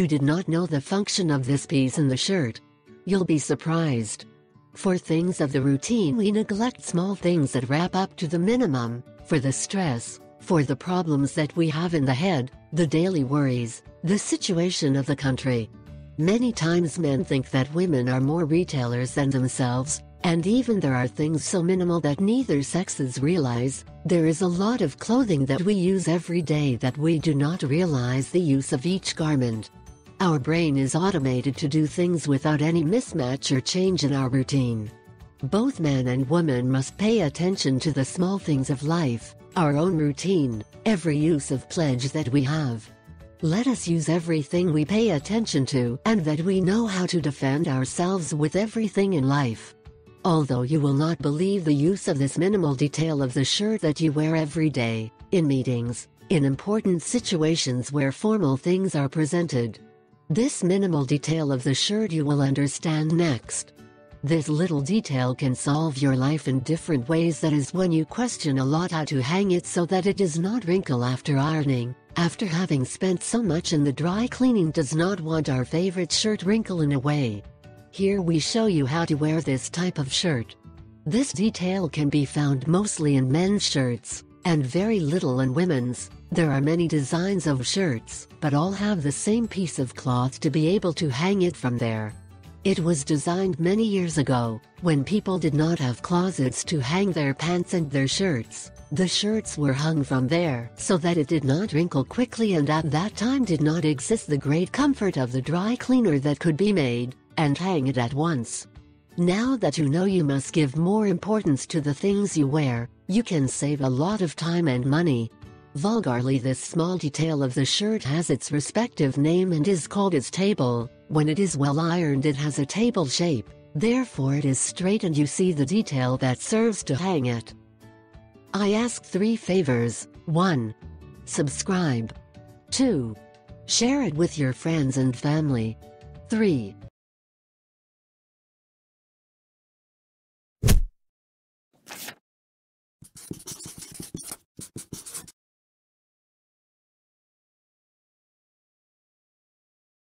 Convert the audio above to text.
you did not know the function of this piece in the shirt. You'll be surprised. For things of the routine, we neglect small things that wrap up to the minimum. For the stress, for the problems that we have in the head, the daily worries, the situation of the country. Many times men think that women are more retailers than themselves, and even there are things so minimal that neither sexes realize. There is a lot of clothing that we use every day that we do not realize the use of each garment. Our brain is automated to do things without any mismatch or change in our routine. Both man and woman must pay attention to the small things of life, our own routine, every use of pledge that we have. Let us use everything we pay attention to and that we know how to defend ourselves with everything in life. Although you will not believe the use of this minimal detail of the shirt that you wear every day, in meetings, in important situations where formal things are presented. This minimal detail of the shirt you will understand next. This little detail can solve your life in different ways. That is when you question a lot how to hang it so that it does not wrinkle after ironing, after having spent so much in the dry cleaning. Does not want our favorite shirt wrinkle in a way. Here we show you how to wear this type of shirt. This detail can be found mostly in men's shirts, and very little in women's. There are many designs of shirts, but all have the same piece of cloth to be able to hang it from there. It was designed many years ago, when people did not have closets to hang their pants and their shirts. The shirts were hung from there so that it did not wrinkle quickly, and at that time did not exist the great comfort of the dry cleaner that could be made and hang it at once. Now that you know you must give more importance to the things you wear, you can save a lot of time and money. Vulgarly, this small detail of the shirt has its respective name and is called its table. When it is well ironed, it has a table shape, therefore it is straight and you see the detail that serves to hang it. I ask 3 favors. 1. Subscribe. 2. Share it with your friends and family. 3.